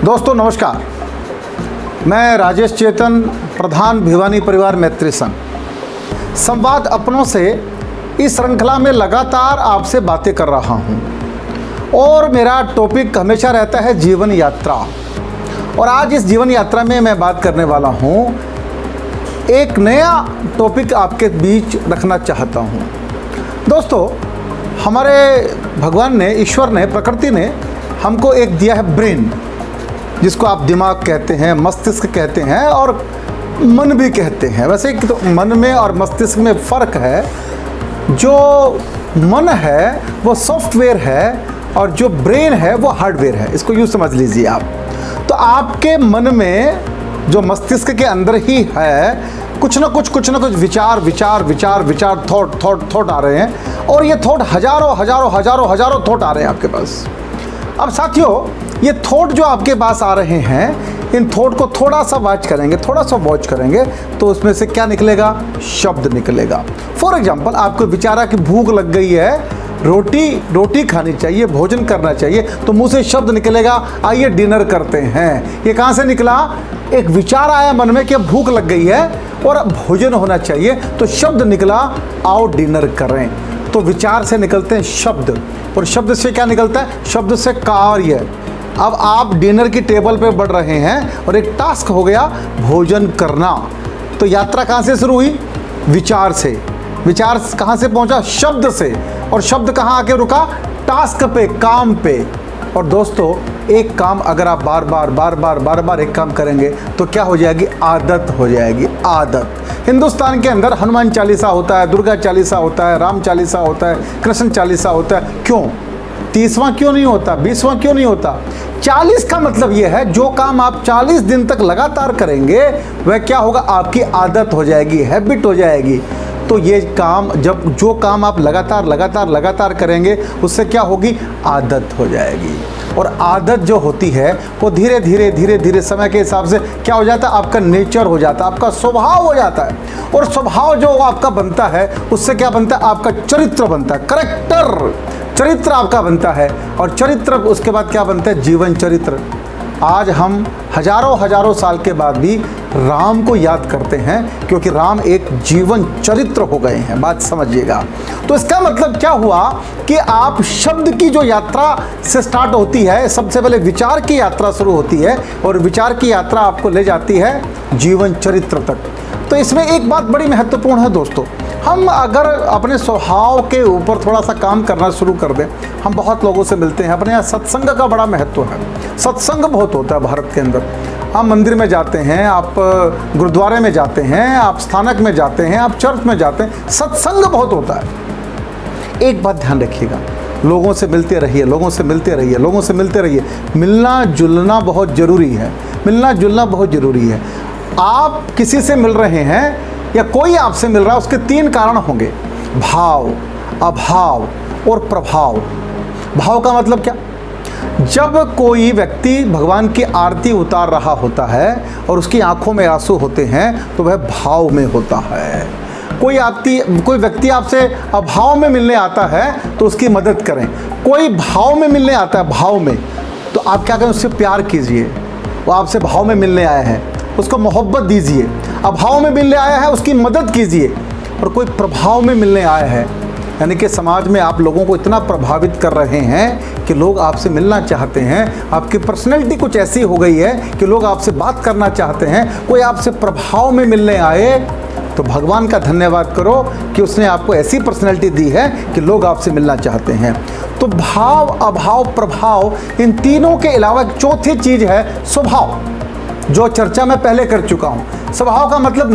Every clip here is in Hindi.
दोस्तों नमस्कार, मैं राजेश चेतन, प्रधान भिवानी परिवार मैत्री संघ। संवाद अपनों से इस श्रृंखला में लगातार आपसे बातें कर रहा हूं और मेरा टॉपिक हमेशा रहता है जीवन यात्रा। और आज इस जीवन यात्रा में मैं बात करने वाला हूं, एक नया टॉपिक आपके बीच रखना चाहता हूं। दोस्तों, हमारे भगवान ने, ईश्वर ने, प्रकृति ने हमको एक दिया है ब्रेन, जिसको आप दिमाग कहते हैं, मस्तिष्क कहते हैं और मन भी कहते हैं। वैसे तो मन में और मस्तिष्क में फ़र्क है। जो मन है वो सॉफ्टवेयर है और जो ब्रेन है वो हार्डवेयर है। इसको यूँ समझ लीजिए आप। तो आपके मन में जो मस्तिष्क के अंदर ही है, कुछ ना कुछ विचार थॉट आ रहे हैं और ये थॉट हजारों थॉट आ रहे हैं आपके पास। अब साथियों, ये थॉट जो आपके पास आ रहे हैं, इन थॉट को थोड़ा सा वॉच करेंगे तो उसमें से क्या निकलेगा? शब्द निकलेगा। फॉर एग्जाम्पल, आपको विचारा कि भूख लग गई है, रोटी खानी चाहिए, भोजन करना चाहिए, तो मुंह से शब्द निकलेगा, आइए डिनर करते हैं। ये कहाँ से निकला? एक विचार आया मन में कि भूख लग गई है और भोजन होना चाहिए, तो शब्द निकला, आओ डिनर करें। तो विचार से निकलते हैं शब्द, और शब्द से क्या निकलता है? शब्द से कार्य। अब आप डिनर की टेबल पे बढ़ रहे हैं और एक टास्क हो गया भोजन करना। तो यात्रा कहाँ से शुरू हुई? विचार से। विचार कहाँ से पहुँचा? शब्द से। और शब्द कहाँ आके रुका? टास्क पे, काम पे। और दोस्तों, एक काम अगर आप बार बार एक काम करेंगे तो क्या हो जाएगी? आदत हो जाएगी। आदत। हिंदुस्तान के अंदर हनुमान चालीसा होता है, दुर्गा चालीसा होता है, राम चालीसा होता है, कृष्ण चालीसा होता है। क्यों? 30वां क्यों नहीं होता? 20वां क्यों नहीं होता? 40 का मतलब यह है, जो काम आप 40 दिन तक लगातार करेंगे वह क्या होगा? आपकी आदत हो जाएगी, हैबिट हो जाएगी। तो ये काम, जब जो काम आप लगातार करेंगे, उससे क्या होगी? आदत हो जाएगी। और आदत जो होती है वो धीरे धीरे समय के हिसाब से क्या हो जाता है? आपका नेचर हो जाता है, आपका स्वभाव हो जाता है। और स्वभाव जो आपका बनता है, उससे क्या बनता है? आपका चरित्र बनता है, करैक्टर, चरित्र आपका बनता है। और चरित्र, उसके बाद क्या बनता है? जीवन चरित्र। आज हम हजारों साल के बाद भी राम को याद करते हैं, क्योंकि राम एक जीवन चरित्र हो गए हैं। बात समझिएगा। तो इसका मतलब क्या हुआ कि आप शब्द की जो यात्रा से स्टार्ट होती है, सबसे पहले विचार की यात्रा शुरू होती है और विचार की यात्रा आपको ले जाती है जीवन चरित्र तक। तो इसमें एक बात बड़ी महत्वपूर्ण है दोस्तों, हम अगर अपने स्वभाव के ऊपर थोड़ा सा काम करना शुरू कर दें। हम बहुत लोगों से मिलते हैं, अपने यहाँ सत्संग का बड़ा महत्व है। सत्संग बहुत होता है भारत के अंदर। आप मंदिर में जाते हैं, आप गुरुद्वारे में जाते हैं, आप स्थानक में जाते हैं, आप चर्च में जाते हैं, सत्संग बहुत होता है। एक बात ध्यान रखिएगा, लोगों से मिलते रहिए। मिलना जुलना बहुत ज़रूरी है। आप किसी से मिल रहे हैं या कोई आपसे मिल रहा है, उसके 3 कारण होंगे: भाव, अभाव और प्रभाव। भाव का मतलब क्या? जब कोई व्यक्ति भगवान की आरती उतार रहा होता है और उसकी आंखों में आंसू होते हैं, तो वह भाव में होता है। कोई व्यक्ति आपसे अभाव में मिलने आता है तो उसकी मदद करें। कोई भाव में मिलने आता है, भाव में, तो आप क्या करें? उससे प्यार कीजिए। वो आपसे भाव में मिलने आया है, उसको मोहब्बत दीजिए। अभाव में मिलने आया है, उसकी मदद कीजिए। और कोई प्रभाव में मिलने आया है, यानी कि समाज में आप लोगों को इतना प्रभावित कर रहे हैं कि लोग आपसे मिलना चाहते हैं। आपकी पर्सनैलिटी कुछ ऐसी हो गई है कि लोग आपसे बात करना चाहते हैं। कोई आपसे प्रभाव में मिलने आए तो भगवान का धन्यवाद करो कि उसने आपको ऐसी पर्सनैलिटी दी है कि लोग आपसे मिलना चाहते हैं। तो भाव, अभाव, प्रभाव, इन तीनों के अलावा एक चौथी चीज़ है स्वभाव, जो चर्चा मैं पहले कर चुका हूँ। स्वभाव का मतलब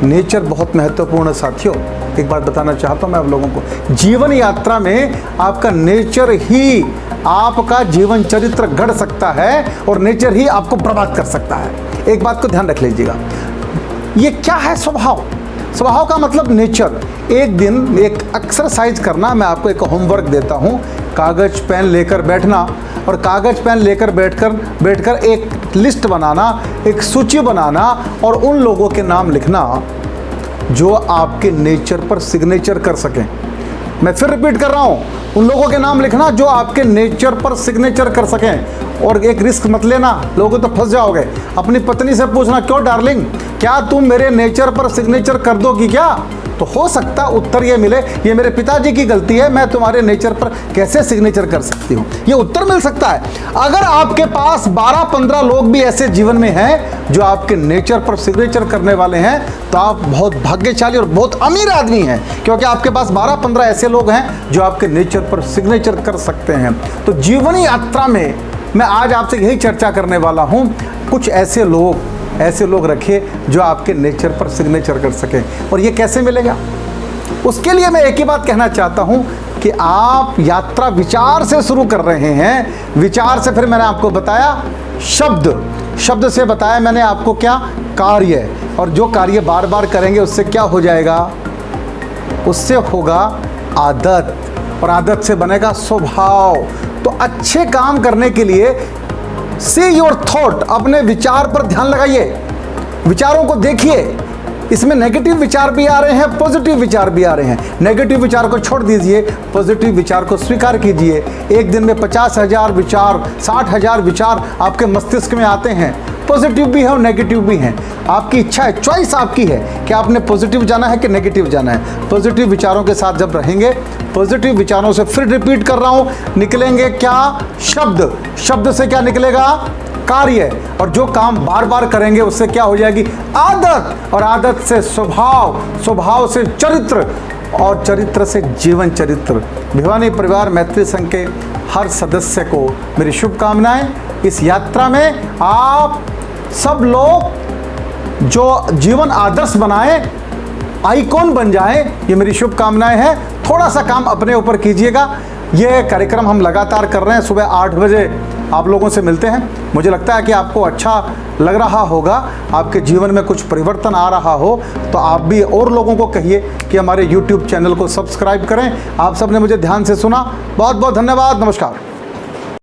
नेचर बहुत महत्वपूर्ण है साथियों। एक बात बताना चाहता हूँ मैं आप लोगों को, जीवन यात्रा में आपका नेचर ही आपका जीवन चरित्र गढ़ सकता है और नेचर ही आपको बर्बाद कर सकता है। एक बात को ध्यान रख लीजिएगा। ये क्या है स्वभाव? स्वभाव का मतलब नेचर। एक दिन एक एक्सरसाइज करना, मैं आपको एक होमवर्क देता हूँ। कागज़ पेन लेकर बैठना और कागज़ पेन लेकर बैठकर एक लिस्ट बनाना, एक सूची बनाना और उन लोगों के नाम लिखना जो आपके नेचर पर सिग्नेचर कर सकें। मैं फिर रिपीट कर रहा हूँ, उन लोगों के नाम लिखना जो आपके नेचर पर सिग्नेचर कर सकें। और एक रिस्क मत लेना, लोगों तो फंस जाओगे। अपनी पत्नी से पूछना, क्यों डार्लिंग, क्या तुम मेरे नेचर पर सिग्नेचर कर दोगी क्या? तो हो सकता उत्तर ये मिले, ये मेरे पिताजी की गलती है, मैं तुम्हारे नेचर पर कैसे सिग्नेचर कर सकती हूँ, ये उत्तर मिल सकता है। अगर आपके पास 12-15 लोग भी ऐसे जीवन में हैं जो आपके नेचर पर सिग्नेचर करने वाले हैं, तो आप बहुत भाग्यशाली और बहुत अमीर आदमी हैं, क्योंकि आपके पास 12-15 ऐसे लोग हैं जो आपके नेचर पर सिग्नेचर कर सकते हैं। तो जीवनी यात्रा में मैं आज आपसे यही चर्चा करने वाला हूँ, कुछ ऐसे लोग रखिए जो आपके नेचर पर सिग्नेचर कर सके। और ये कैसे मिलेगा, उसके लिए मैं एक ही बात कहना चाहता हूं कि आप यात्रा विचार से शुरू कर रहे हैं। विचार से फिर मैंने आपको बताया शब्द से बताया मैंने आपको क्या, कार्य। और जो कार्य बार बार करेंगे उससे क्या हो जाएगा, उससे होगा आदत, और आदत से बनेगा स्वभाव। तो अच्छे काम करने के लिए सी योर थॉट, अपने विचार पर ध्यान लगाइए, विचारों को देखिए। इसमें नेगेटिव विचार भी आ रहे हैं, पॉजिटिव विचार भी आ रहे हैं। नेगेटिव विचार को छोड़ दीजिए, पॉजिटिव विचार को स्वीकार कीजिए। एक दिन में 50,000 विचार, 60,000 विचार आपके मस्तिष्क में आते हैं, पॉजिटिव भी है और नेगेटिव भी हैं। आपकी इच्छा है, चॉइस आपकी है कि आपने पॉजिटिव जाना है कि नेगेटिव जाना है। पॉजिटिव विचारों के साथ जब रहेंगे, पॉजिटिव विचारों से फिर रिपीट कर रहा हूं, निकलेंगे क्या, शब्द से क्या निकलेगा, कार्य। और जो काम बार बार करेंगे उससे क्या हो जाएगी, आदत। और आदत से स्वभाव से चरित्र, और चरित्र से जीवन चरित्र। भिवानी परिवार मैत्री संघ के हर सदस्य को मेरी शुभकामनाएं। इस यात्रा में आप सब लोग जो जीवन आदर्श बनाएं, आइकॉन बन जाएं, ये मेरी शुभकामनाएं हैं। थोड़ा सा काम अपने ऊपर कीजिएगा। ये कार्यक्रम हम लगातार कर रहे हैं, सुबह 8 बजे आप लोगों से मिलते हैं। मुझे लगता है कि आपको अच्छा लग रहा होगा, आपके जीवन में कुछ परिवर्तन आ रहा हो, तो आप भी और लोगों को कहिए कि हमारे YouTube चैनल को सब्सक्राइब करें। आप सबने मुझे ध्यान से सुना, बहुत बहुत धन्यवाद, नमस्कार।